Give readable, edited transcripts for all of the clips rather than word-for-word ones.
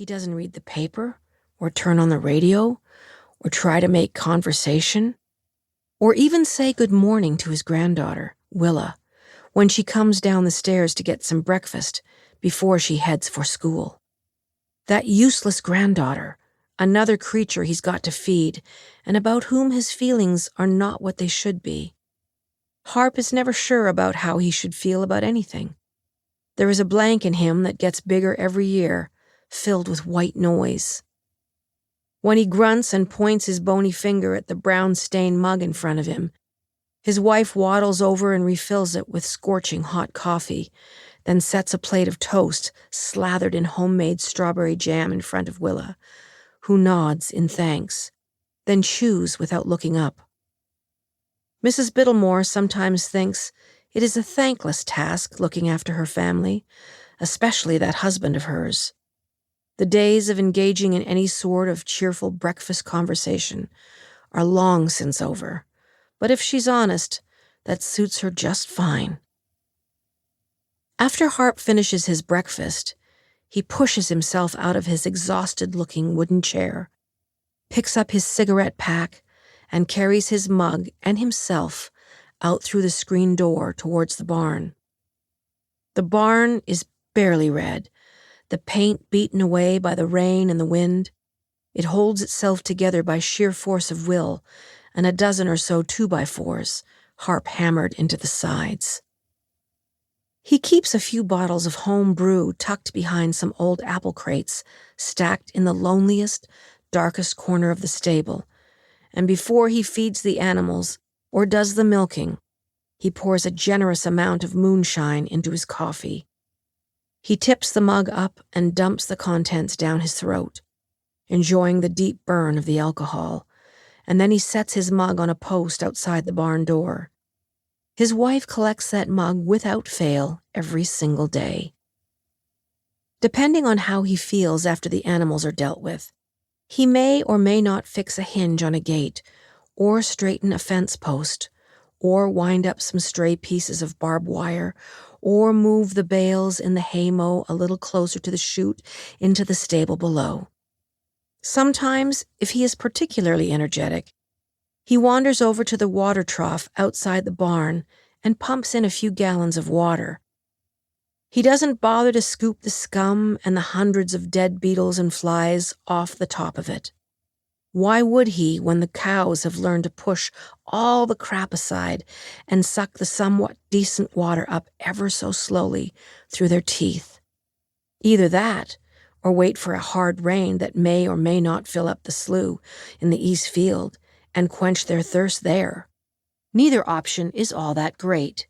He doesn't read the paper, or turn on the radio, or try to make conversation, or even say good morning to his granddaughter, Willa, when she comes down the stairs to get some breakfast before she heads for school. That useless granddaughter, another creature he's got to feed, and about whom his feelings are not what they should be. Harp is never sure about how he should feel about anything. There is a blank in him that gets bigger every year, filled with white noise. When he grunts and points his bony finger at the brown-stained mug in front of him, his wife waddles over and refills it with scorching hot coffee, then sets a plate of toast slathered in homemade strawberry jam in front of Willa, who nods in thanks, then chews without looking up. Mrs. Bittlemore sometimes thinks it is a thankless task looking after her family, especially that husband of hers. The days of engaging in any sort of cheerful breakfast conversation are long since over, but if she's honest, that suits her just fine. After Harp finishes his breakfast, he pushes himself out of his exhausted-looking wooden chair, picks up his cigarette pack, and carries his mug and himself out through the screen door towards the barn. The barn is barely red, the paint beaten away by the rain and the wind. It holds itself together by sheer force of will, and a dozen or so 2x4s, Harp hammered into the sides. He keeps a few bottles of home brew tucked behind some old apple crates stacked in the loneliest, darkest corner of the stable, and before he feeds the animals or does the milking, he pours a generous amount of moonshine into his coffee. He tips the mug up and dumps the contents down his throat, enjoying the deep burn of the alcohol, and then he sets his mug on a post outside the barn door. His wife collects that mug without fail every single day. Depending on how he feels after the animals are dealt with, he may or may not fix a hinge on a gate, or straighten a fence post, or wind up some stray pieces of barbed wire, or move the bales in the haymow a little closer to the chute into the stable below. Sometimes, if he is particularly energetic, he wanders over to the water trough outside the barn and pumps in a few gallons of water. He doesn't bother to scoop the scum and the hundreds of dead beetles and flies off the top of it. Why would he when the cows have learned to push all the crap aside and suck the somewhat decent water up ever so slowly through their teeth? Either that, or wait for a hard rain that may or may not fill up the slough in the east field and quench their thirst there. Neither option is all that great.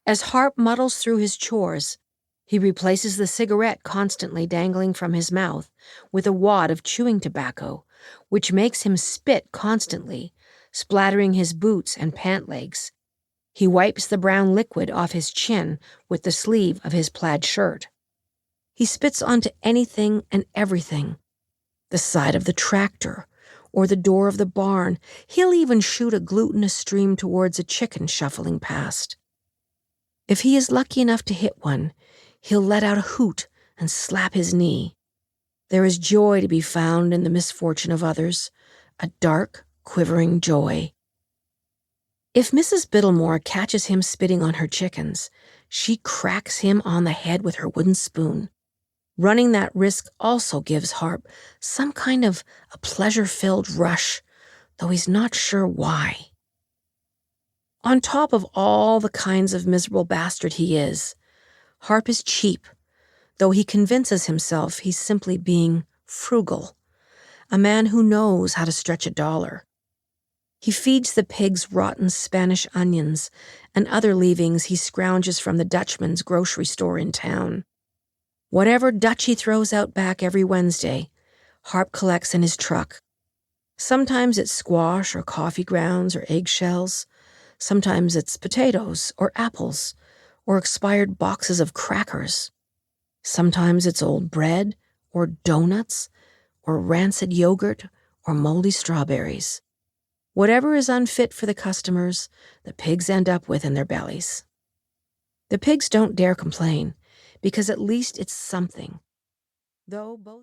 As Harp muddles through his chores, he replaces the cigarette constantly dangling from his mouth with a wad of chewing tobacco, which makes him spit constantly, splattering his boots and pant legs. He wipes the brown liquid off his chin with the sleeve of his plaid shirt. He spits onto anything and everything. The side of the tractor, or the door of the barn. He'll even shoot a glutinous stream towards a chicken shuffling past. If he is lucky enough to hit one, he'll let out a hoot and slap his knee. There is joy to be found in the misfortune of others, a dark, quivering joy. If Mrs. Bittlemore catches him spitting on her chickens, she cracks him on the head with her wooden spoon. Running that risk also gives Harp some kind of a pleasure-filled rush, though he's not sure why. On top of all the kinds of miserable bastard he is, Harp is cheap, though he convinces himself he's simply being frugal, a man who knows how to stretch a dollar. He feeds the pigs rotten Spanish onions and other leavings he scrounges from the Dutchman's grocery store in town. Whatever Dutch he throws out back every Wednesday, Harp collects in his truck. Sometimes it's squash or coffee grounds or eggshells. Sometimes it's potatoes or apples or expired boxes of crackers. Sometimes it's old bread or donuts or rancid yogurt or moldy strawberries. Whatever is unfit for the customers, the pigs end up with in their bellies. The pigs don't dare complain, because at least it's something. Though both